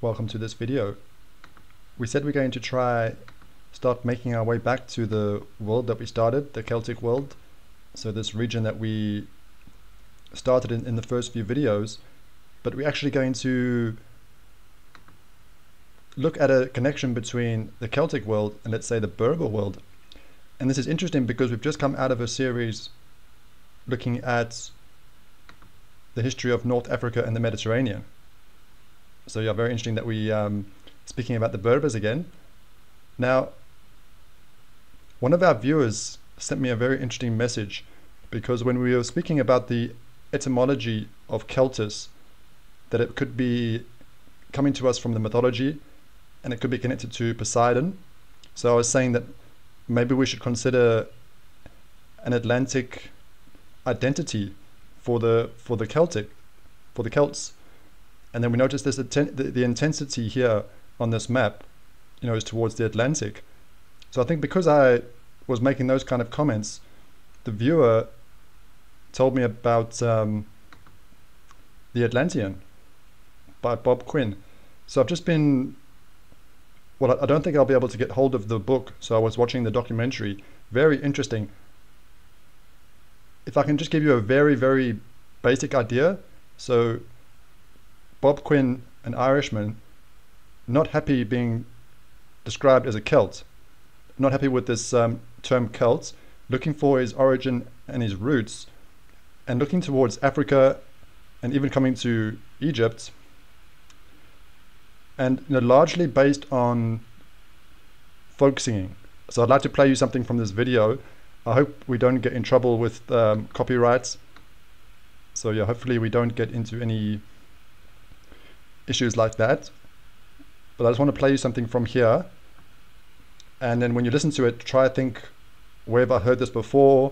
welcome to this video. We said we're going to start making our way back to the world that we started, the Celtic world. So this region that we started in the first few videos, but we're actually going to look at a connection between the Celtic world and, let's say, the Berber world. And this is interesting because we've just come out of a series looking at the history of North Africa and the Mediterranean. So yeah, very interesting that we speaking about the Berbers again. Now, one of our viewers sent me a very interesting message, because when we were speaking about the etymology of Celtus, that it could be coming to us from the mythology and it could be connected to Poseidon. So I was saying that maybe we should consider an Atlantic identity for the Celts. And then we notice there's the intensity here on this map, is towards the Atlantic. So I think because I was making those kind of comments, the viewer told me about The Atlantean by Bob Quinn. So I've just been, well, I don't think I'll be able to get hold of the book, so I was watching the documentary. Very interesting. If I can just give you a very, very basic idea. So Bob Quinn, an Irishman, not happy being described as a Celt, not happy with this term Celt, looking for his origin and his roots, and looking towards Africa and even coming to Egypt, and largely based on folk singing. So I'd like to play you something from this video. I hope we don't get in trouble with copyrights. So yeah, hopefully we don't get into any issues like that. But I just want to play you something from here, and then when you listen to it, try to think, where have I heard this before?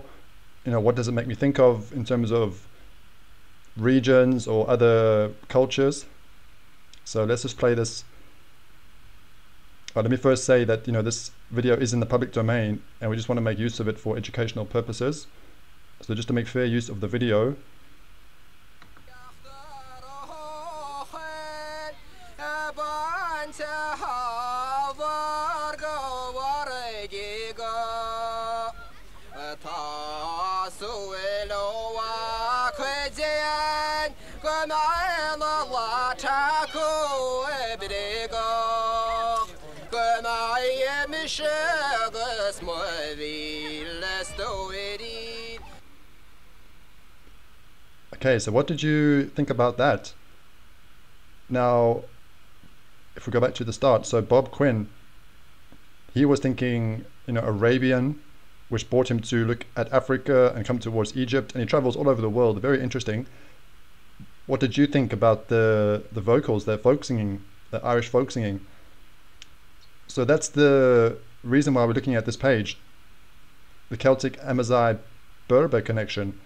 What does it make me think of in terms of regions or other cultures? So let's just play this. Let me first say that this video is in the public domain, and we just want to make use of it for educational purposes. So just to make fair use of the video, okay, so what did you think about that? Now, if we go back to the start, so Bob Quinn, he was thinking, Arabian, which brought him to look at Africa and come towards Egypt, and he travels all over the world. Very interesting. What did you think about the vocals, the folk singing, the Irish folk singing? So that's the reason why we're looking at this page, the Celtic Amazigh Berber connection.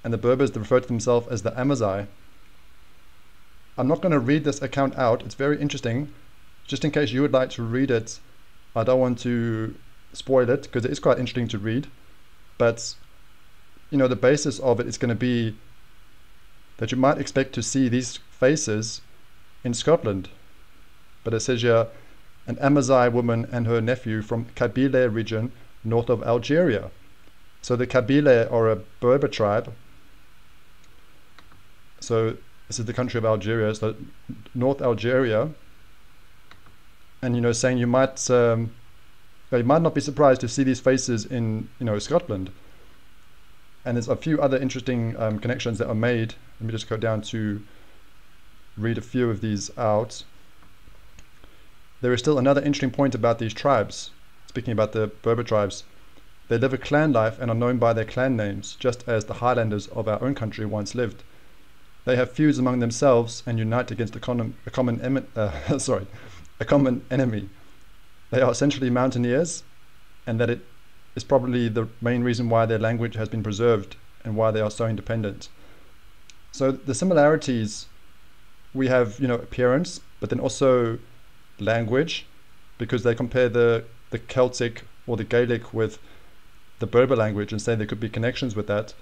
And the Berbers refer to themselves as the Amazigh. I'm not going to read this account out. It's very interesting. Just in case you would like to read it, I don't want to spoil it, because it is quite interesting to read. But the basis of it is going to be that you might expect to see these faces in Scotland. But it says here, an Amazigh woman and her nephew from Kabyle region north of Algeria. So the Kabyle are a Berber tribe. So this is the country of Algeria, so North Algeria. And saying you might not be surprised to see these faces in Scotland. And there's a few other interesting connections that are made. Let me just go down to read a few of these out. There is still another interesting point about these tribes. Speaking about the Berber tribes, they live a clan life and are known by their clan names, just as the Highlanders of our own country once lived. They have feuds among themselves and unite against a common enemy. They are essentially mountaineers, and that it is probably the main reason why their language has been preserved and why they are so independent. So the similarities, we have appearance, but then also language, because they compare the Celtic or the Gaelic with the Berber language and say there could be connections with that.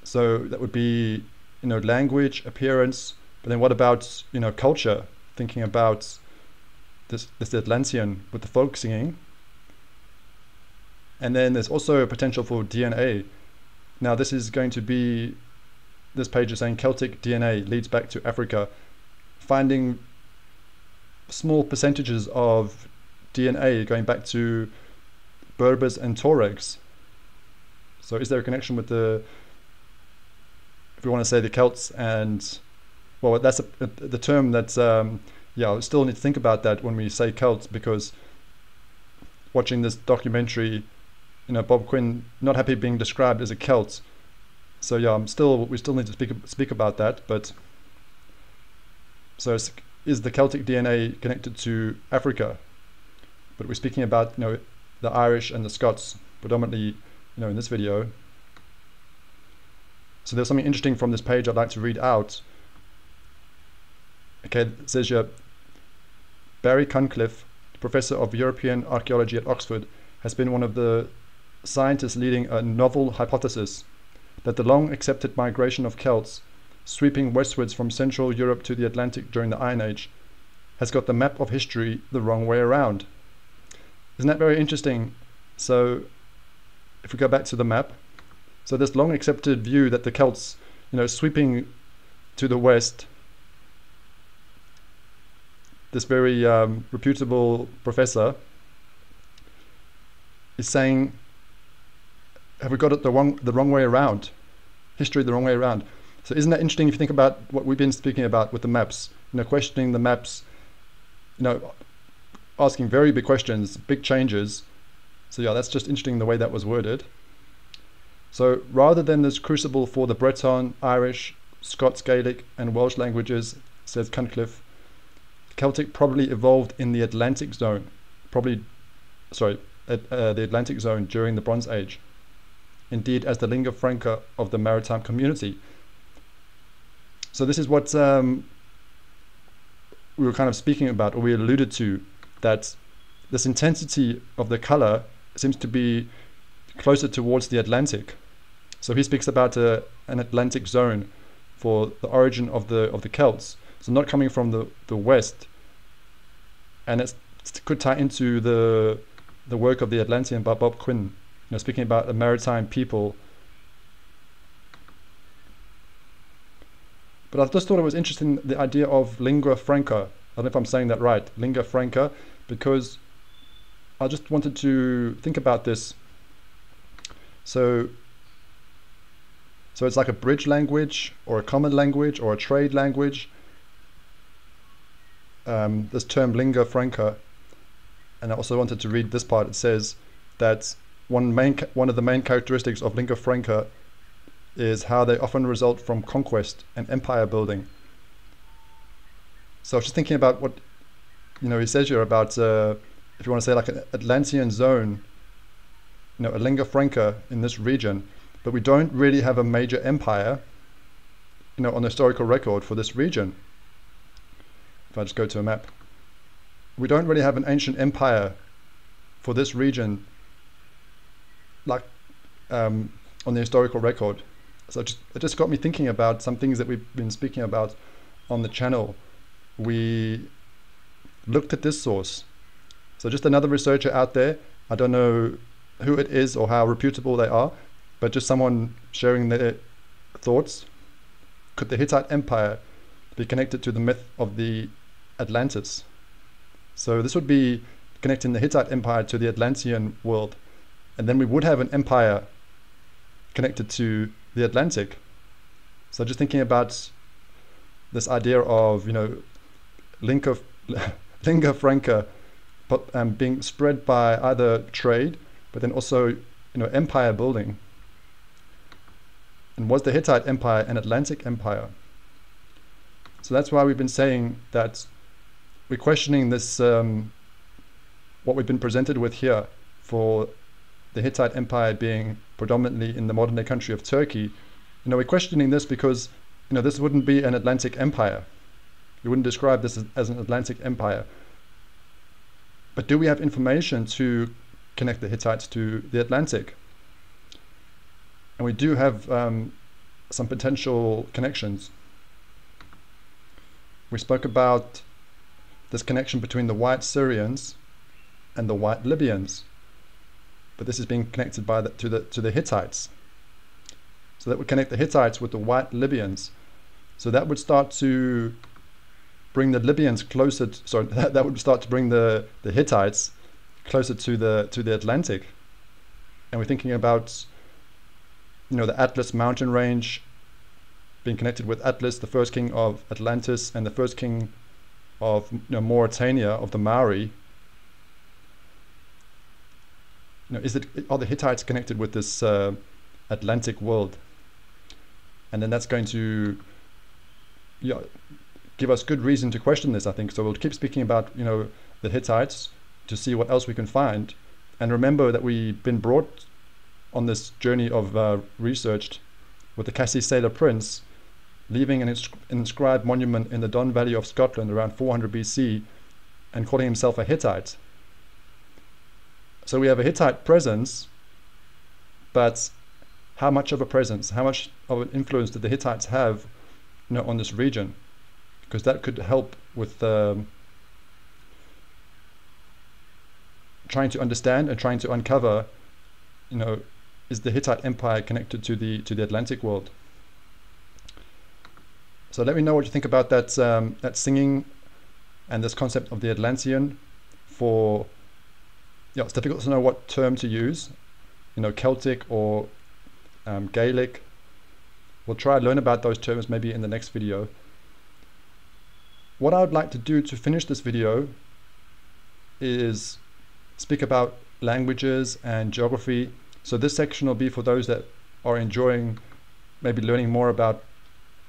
So that would be, language, appearance, But then what about, culture? Thinking about this Atlantean with the folk singing. And then there's also a potential for DNA. Now this is going to be, this page is saying Celtic DNA leads back to Africa, finding small percentages of DNA going back to Berbers and Tuaregs. So is there a connection with if we want to say the Celts and, well, that's the term that's, we still need to think about that when we say Celts, because watching this documentary, Bob Quinn not happy being described as a Celt. So we still need to speak about that. But so is the Celtic DNA connected to Africa? But we're speaking about the Irish and the Scots predominantly, in this video. So there's something interesting from this page I'd like to read out. Okay, it says here, Barry Cunliffe, professor of European archaeology at Oxford, has been one of the scientists leading a novel hypothesis that the long accepted migration of Celts, sweeping westwards from Central Europe to the Atlantic during the Iron Age, has got the map of history the wrong way around. Isn't that very interesting? So if we go back to the map, so this long accepted view that the Celts, sweeping to the west, this very reputable professor is saying, have we got it the wrong way around? History the wrong way around. So isn't that interesting if you think about what we've been speaking about with the maps, questioning the maps, asking very big questions, big changes. So that's just interesting the way that was worded. So rather than this crucible for the Breton, Irish, Scots, Gaelic and Welsh languages, says Cunliffe, Celtic probably evolved in the Atlantic zone, the Atlantic zone during the Bronze Age, indeed as the lingua franca of the maritime community. So this is what we were kind of speaking about, or we alluded to, that this intensity of the color seems to be closer towards the Atlantic. So he speaks about an Atlantic zone for the origin of the Celts. So not coming from the west, and it could tie into the work of the Atlantean by Bob Quinn, speaking about a maritime people. But I just thought it was interesting, the idea of lingua franca. I don't know if I'm saying that right, lingua franca, because I just wanted to think about this. So it's like a bridge language, or a common language, or a trade language. This term lingua franca, and I also wanted to read this part. It says that one of the main characteristics of lingua franca is how they often result from conquest and empire building. So I was just thinking about what he says here about if you want to say like an Atlantean zone, a lingua franca in this region, but we don't really have a major empire on the historical record for this region. If I just go to a map, we don't really have an ancient empire for this region, like on the historical record. So it just got me thinking about some things that we've been speaking about on the channel. We looked at this source. So just another researcher out there, I don't know who it is or how reputable they are, but just someone sharing their thoughts. Could the Hittite Empire be connected to the myth of the Atlantis? So this would be connecting the Hittite Empire to the Atlantean world, and then we would have an empire connected to the Atlantic. So just thinking about this idea of lingua franca being spread by either trade, but then also empire building. And was the Hittite Empire an Atlantic empire? So that's why we've been saying that we're questioning this, what we've been presented with here for the Hittite Empire being predominantly in the modern day country of Turkey. We're questioning this because this wouldn't be an Atlantic empire. We wouldn't describe this as an Atlantic empire. But do we have information to connect the Hittites to the Atlantic? And we do have some potential connections. we spoke about this connection between the white Syrians and the white Libyans, but this is being connected by to the Hittites. So that would connect the Hittites with the white Libyans. So that would start to bring the Libyans closer. That would start to bring the Hittites closer to the Atlantic. And we're thinking about, the Atlas mountain range being connected with Atlas, the first king of Atlantis, and the first king of Mauritania, of the Maori. Are the Hittites connected with this Atlantic world? And then that's going to give us good reason to question this, I think. So we'll keep speaking about the Hittites to see what else we can find. And remember that we've been brought on this journey of research with the Cassi Sailor Prince leaving an inscribed monument in the Don Valley of Scotland around 400 BC and calling himself a Hittite. So we have a Hittite presence, but how much of a presence, how much of an influence did the Hittites have on this region? Because that could help with trying to understand and trying to uncover, is the Hittite Empire connected to the Atlantic world? So let me know what you think about that singing and this concept of the Atlantean. It's difficult to know what term to use, Celtic or Gaelic. We'll try and learn about those terms maybe in the next video. What I would like to do to finish this video is speak about languages and geography. So this section will be for those that are enjoying maybe learning more about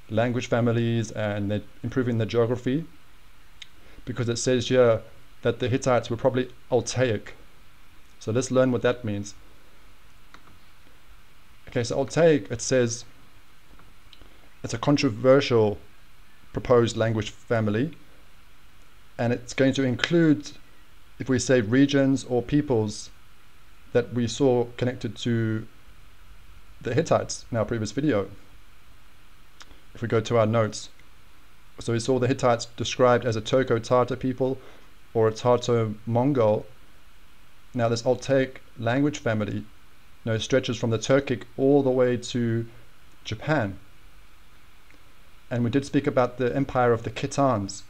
language families and improving their geography, because it says here that the Hittites were probably Altaic. So let's learn what that means. Okay, so Altaic, it says it's a controversial proposed language family, and it's going to include, if we say regions or peoples that we saw connected to the Hittites in our previous video. If we go to our notes, so we saw the Hittites described as a Turco-Tartar people or a Tartar-Mongol. Now this Altaic language family stretches from the Turkic all the way to Japan. And we did speak about the empire of the Khetans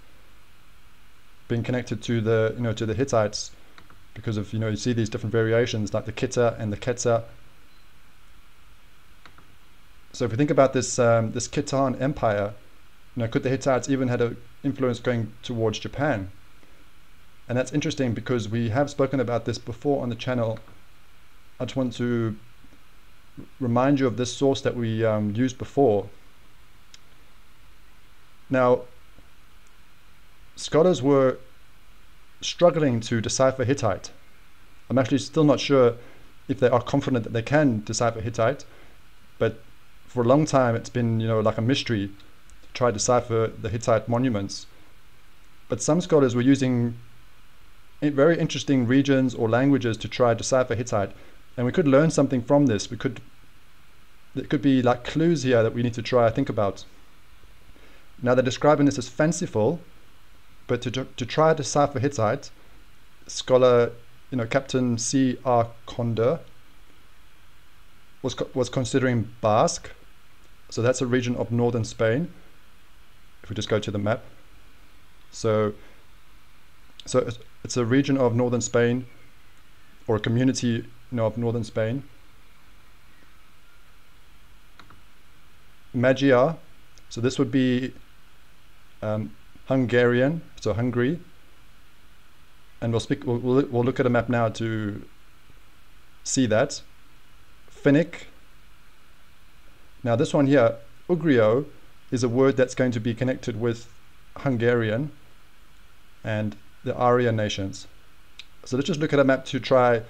being connected to the Hittites, because of you see these different variations like the Khita and the Kheta. So if we think about this this Khetan Empire, could the Hittites even had an influence going towards Japan? And that's interesting because we have spoken about this before on the channel. I just want to remind you of this source that we used before. Now, scholars were struggling to decipher Hittite. I'm actually still not sure if they are confident that they can decipher Hittite, but for a long time it's been like a mystery to try to decipher the Hittite monuments. But some scholars were using very interesting regions or languages to try to decipher Hittite, and we could learn something from this. There could be like clues here that we need to try to think about. Now they're describing this as fanciful, but to try to decipher Hittite, scholar Captain C.R. Conder was considering Basque. So that's a region of northern Spain. If we just go to the map, so it's a region of northern Spain, or a community of northern Spain. Magyar, so this would be Hungarian, so Hungary, and we'll look at a map now to see that. Finnic. Now this one here, Ugrio, is a word that's going to be connected with Hungarian and the Aryan nations. So let's just look at a map to try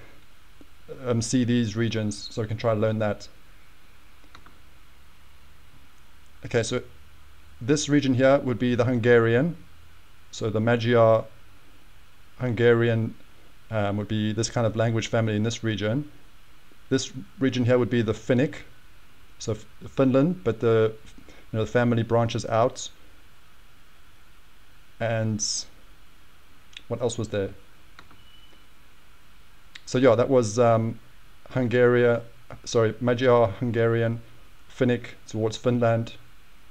see these regions, so we can try to learn that. Okay, so this region here would be the Hungarian. So the Magyar Hungarian would be this kind of language family in this region. This region here would be the Finnic, so Finland, but the family branches out. And what else was there? So yeah, that was Magyar, Hungarian, Finnic towards Finland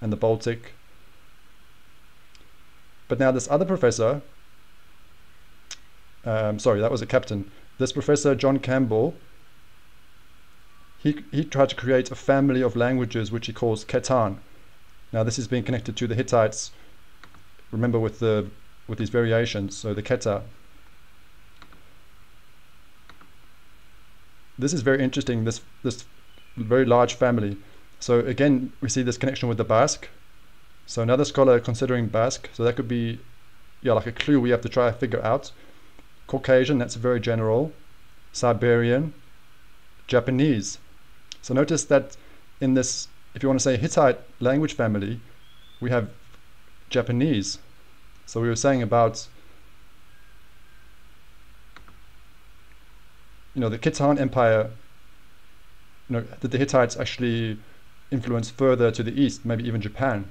and the Baltic. But now this other professor, that was a captain. This professor, John Campbell, he tried to create a family of languages which he calls Khetan. Now this is being connected to the Hittites, remember, with these variations, so the Kheta. This is very interesting, this very large family. So again, we see this connection with the Basque. So another scholar considering Basque, so that could be, yeah, like a clue we have to try to figure out. Caucasian, that's very general. Siberian, Japanese. So notice that in this, if you want to say Hittite language family, we have Japanese. So we were saying about, the Hittite Empire, did the Hittites actually influence further to the east, maybe even Japan?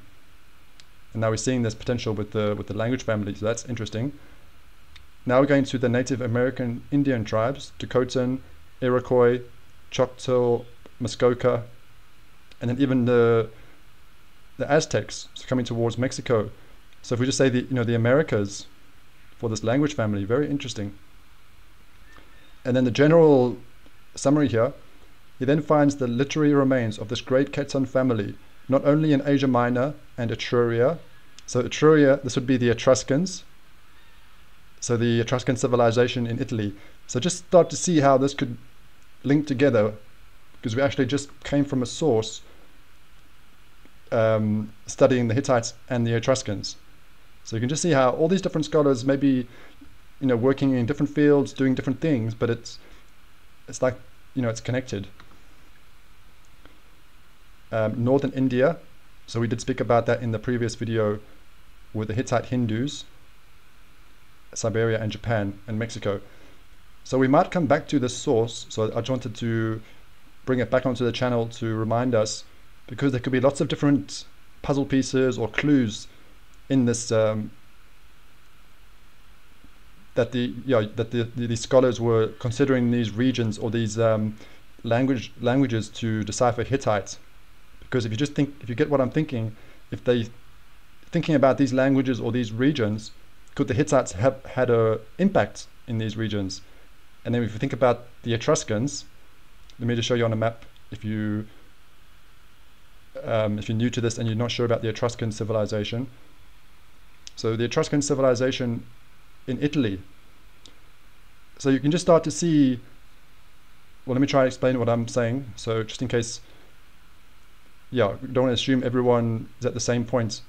And now we're seeing this potential with the language family, so that's interesting. Now we're going to the Native American Indian tribes, Khetan, Iroquois, Choctaw, Muskoka, and then even the Aztecs, so coming towards Mexico. So if we just say the Americas for this language family, very interesting. And then the general summary here, he then finds the literary remains of this great Khetan family, not only in Asia Minor and Etruria. So Etruria, this would be the Etruscans. So the Etruscan civilization in Italy. So just start to see how this could link together, because we actually just came from a source studying the Hittites and the Etruscans. So you can just see how all these different scholars may be, working in different fields, doing different things, but it's like, it's connected. Northern India, so we did speak about that in the previous video with the Hittite Hindus, Siberia and Japan and Mexico. So we might come back to this source, so I just wanted to bring it back onto the channel to remind us, because there could be lots of different puzzle pieces or clues in this, that these scholars were considering these regions or these languages to decipher Hittite. Because if you get what I'm thinking, if they thinking about these languages or these regions, could the Hittites have had an impact in these regions? And then if you think about the Etruscans, let me just show you on a map. If you're new to this and you're not sure about the Etruscan civilization, so the Etruscan civilization in Italy. So you can just start to see, well, let me try to explain what I'm saying. So just in case, yeah, we don't want to assume everyone is at the same point,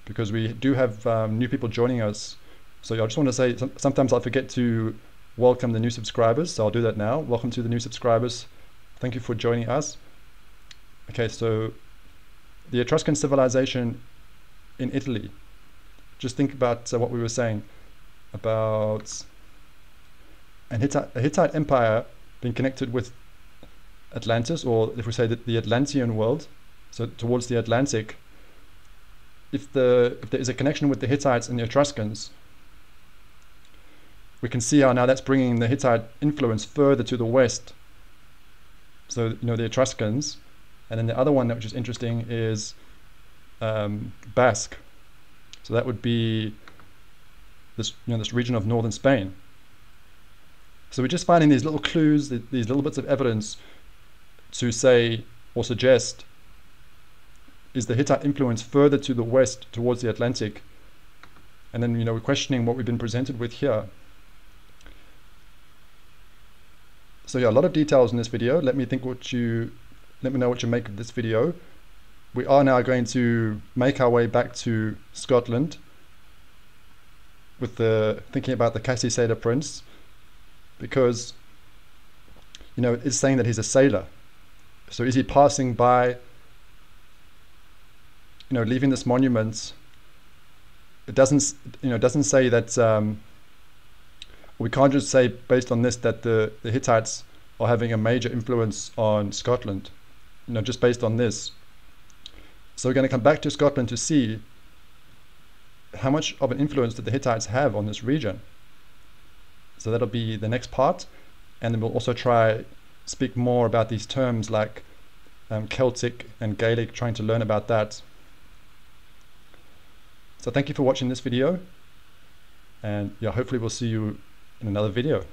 because we do have new people joining us. So I just want to say, sometimes I forget to welcome the new subscribers, so I'll do that now. Welcome to the new subscribers. Thank you for joining us. Okay, so the Etruscan civilization in Italy. Just think about what we were saying about a Hittite Empire being connected with Atlantis, or if we say that the Atlantean world, so towards the Atlantic. If there is a connection with the Hittites and the Etruscans, we can see how now that's bringing the Hittite influence further to the west. So the Etruscans, and then the other one which is interesting is Basque. So that would be this this region of northern Spain. So we're just finding these little clues, these little bits of evidence to say or suggest, is the Hittite influence further to the west towards the Atlantic? And then we're questioning what we've been presented with here. So yeah, a lot of details in this video. Let me know what you make of this video. We are now going to make our way back to Scotland with thinking about the Cassi prince, because it's saying that he's a sailor. So is he passing by, leaving this monument? It doesn't say that. We can't just say based on this that the Hittites are having a major influence on Scotland, just based on this. So we're going to come back to Scotland to see how much of an influence did the Hittites have on this region? So that'll be the next part, and then we'll also try speak more about these terms like Celtic and Gaelic, trying to learn about that. So thank you for watching this video, and yeah, hopefully we'll see you in another video.